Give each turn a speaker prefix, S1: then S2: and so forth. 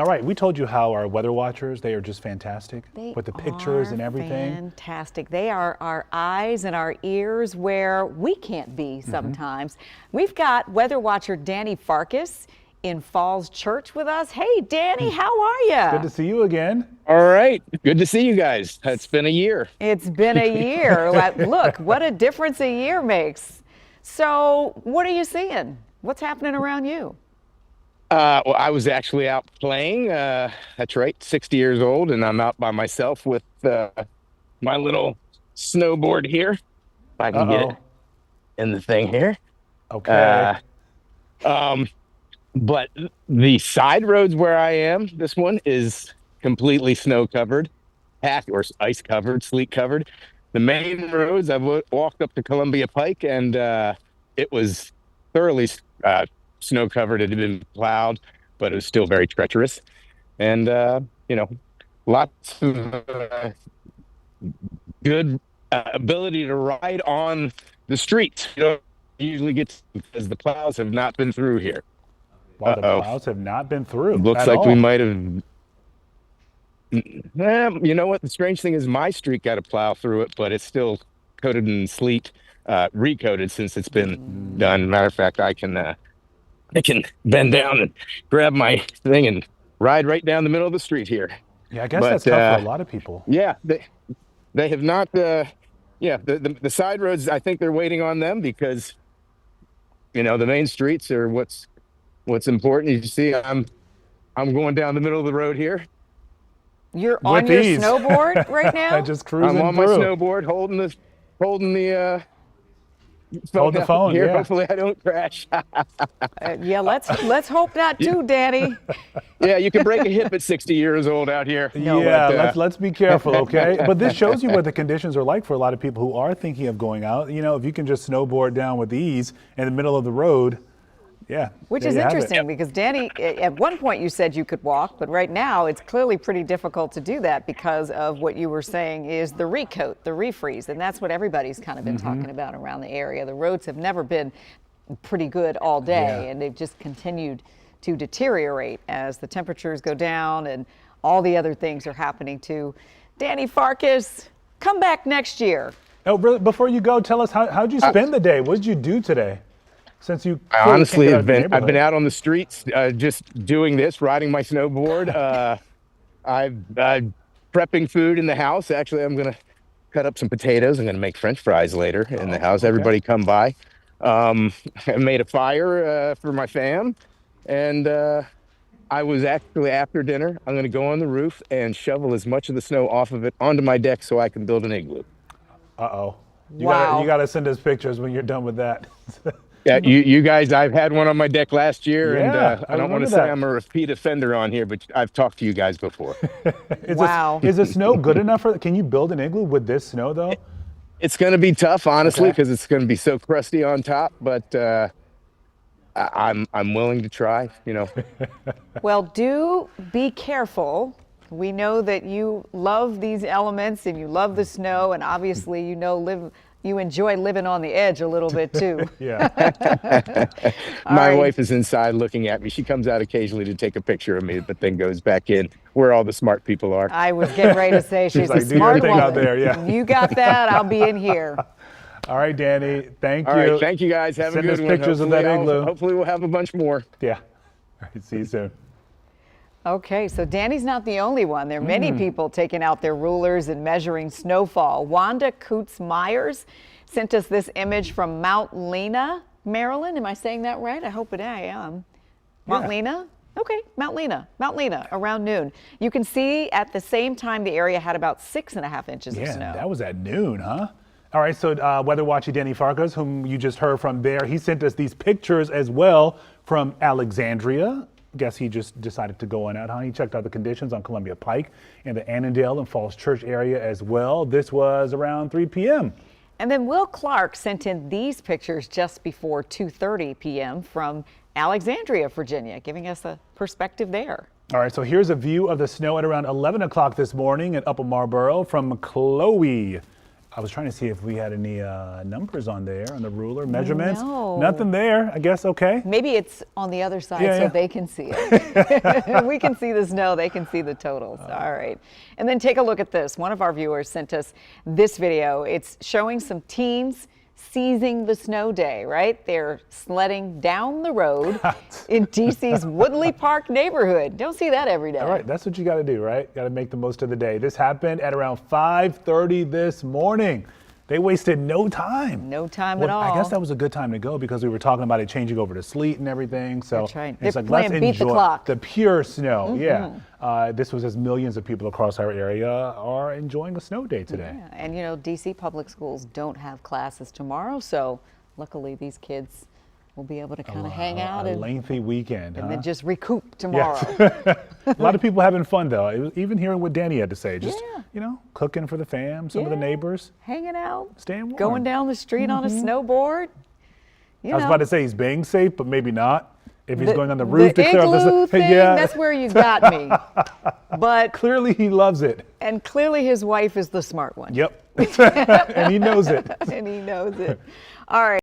S1: All right, we told you how our weather watchers, they are just fantastic
S2: They
S1: with the pictures and everything.
S2: Fantastic. They are our eyes and our ears where we can't be sometimes. We've got weather watcher Danny Farcus in Falls Church with us. Hey, Danny, how are you?
S1: Good to see you again.
S3: All right. Good to see you guys. It's been a year.
S2: It's been a year. Look, what a difference a year makes. So what are you seeing? What's happening around you?
S3: Well, I was actually out playing. That's right, 60 years old, and I'm out by myself with my little snowboard here. If I can get it in the thing here.
S1: Okay.
S3: But the side roads where I am, this one is completely snow covered, or ice covered, sleet covered. The main roads, I've walked up to Columbia Pike, and it was thoroughly snow covered. It had been plowed, but it was still very treacherous. And lots of good ability to ride on the streets. You don't usually get because the plows have not been through here.
S1: Wow, the plows have not been through.
S3: Looks like we might have. You know what? The strange thing is my street got a plow through it, but it's still coated in sleet, recoated since it's been done. Matter of fact, I can bend down and grab my thing and ride right down the middle of the street here.
S1: Yeah, I guess that's tough for a lot of people.
S3: Yeah, they have not. The side roads, I think they're waiting on them because the main streets are what's important. You see, I'm going down the middle of the road here.
S2: You're on your snowboard right now?
S1: I just cruising
S3: I'm on
S1: through.
S3: my snowboard, holding the
S1: Hold the phone
S3: here.
S1: Yeah.
S3: Hopefully I don't crash.
S2: Yeah, let's hope not too, Danny.
S3: Yeah, you can break a hip at 60 years old out here.
S1: Yeah, let's be careful, okay? But this shows you what the conditions are like for a lot of people who are thinking of going out. If you can just snowboard down with ease in the middle of the road. Yeah.
S2: Which is interesting because Danny, at one point you said you could walk, but right now it's clearly pretty difficult to do that because of what you were saying is the recoat, the refreeze, and that's what everybody's kind of been talking about around the area. The roads have never been pretty good all day, and they've just continued to deteriorate as the temperatures go down and all the other things are happening too. Danny Farcus, come back next year.
S1: Oh, really? Before you go, tell us how'd you spend the day? What did you do today? Since you
S3: honestly I've been out on the streets just doing this, riding my snowboard. I'm prepping food in the house. Actually, I'm gonna cut up some potatoes. I'm gonna make French fries later in the house. Everybody come by. I made a fire for my fam, and I was actually after dinner. I'm gonna go on the roof and shovel as much of the snow off of it onto my deck so I can build an igloo.
S1: You
S2: Wow.
S1: gotta send us pictures when you're done with that.
S3: Yeah, you guys, I've had one on my deck last year, and
S1: I
S3: I don't want to say I'm a repeat offender on here, but I've talked to you guys before.
S1: Is the snow good enough can you build an igloo with this snow though?
S3: It's going to be tough, honestly, because it's going to be so crusty on top, but I'm willing to try,
S2: Well, do be careful. We know that you love these elements and you love the snow, and obviously you enjoy living on the edge a little bit too.
S1: Yeah.
S3: My wife is inside looking at me. She comes out occasionally to take a picture of me, but then goes back in where all the smart people are.
S2: I was getting ready to say she's
S1: like,
S2: a smart woman.
S1: out there, yeah.
S2: You got that, I'll be in here.
S1: All right, Danny. Thank you.
S3: All right, thank you guys. Have a good one.
S1: Send us pictures of that igloo.
S3: Hopefully we'll have a bunch more.
S1: Yeah. All right, see you soon.
S2: Okay, so Danny's not the only one. There are many people taking out their rulers and measuring snowfall. Wanda Coots-Myers sent us this image from Mount Lena, Maryland. Am I saying that right? I hope I am. Mount Lena? Okay, Mount Lena, around noon. You can see at the same time the area had about 6.5 inches of snow.
S1: Yeah, that was at noon, huh? All right, so weather watcher Danny Farcus, whom you just heard from there, he sent us these pictures as well from Alexandria. Guess he just decided to go on out, huh? He checked out the conditions on Columbia Pike and the Annandale and Falls Church area as well. This was around 3 p.m.
S2: And then Will Clark sent in these pictures just before 2:30 p.m. from Alexandria, Virginia, giving us a perspective there.
S1: All right, so here's a view of the snow at around 11 o'clock this morning in Upper Marlboro from Chloe. I was trying to see if we had any numbers on there, on the ruler, measurements.
S2: No.
S1: Nothing there, I guess, okay.
S2: Maybe it's on the other side
S1: Yeah,
S2: so
S1: yeah.
S2: they can see it. We can see the snow, they can see the totals. All right. And then take a look at this. One of our viewers sent us this video. It's showing some teens seizing the snow day, right? They're sledding down the road in DC's Woodley Park neighborhood. Don't see that every day.
S1: All right, that's what you got to do, right? Got to make the most of the day. This happened at around 5:30 this morning. They wasted no time.
S2: No time at all.
S1: I guess that was a good time to go because we were talking about it changing over to sleet and everything. So
S2: That's right.
S1: it's
S2: They're
S1: like, let's
S2: playing beat the
S1: enjoy
S2: clock.
S1: the pure snow. Yeah. This was as millions of people across our area are enjoying a snow day today.
S2: Yeah. And you know, DC public schools don't have classes tomorrow, so luckily these kids will be able to kind of hang out
S1: A
S2: and
S1: lengthy weekend, huh?
S2: then just recoup tomorrow.
S1: A lot of people having fun though. It was, even hearing what Danny had to say, just
S2: Yeah.
S1: you know, cooking for the fam, some of the
S2: Yeah.
S1: neighbors.
S2: Hanging out,
S1: Staying warm.
S2: going down the street on a snowboard. You
S1: I was
S2: know.
S1: about to say he's being safe, but maybe not. If he's going on the roof
S2: the
S1: to clear up
S2: igloo
S1: the
S2: thing,
S1: yeah.
S2: that's where you got me. But
S1: Clearly he loves it.
S2: and clearly his wife is the smart one.
S1: Yep. And he knows it.
S2: And he knows it. All right.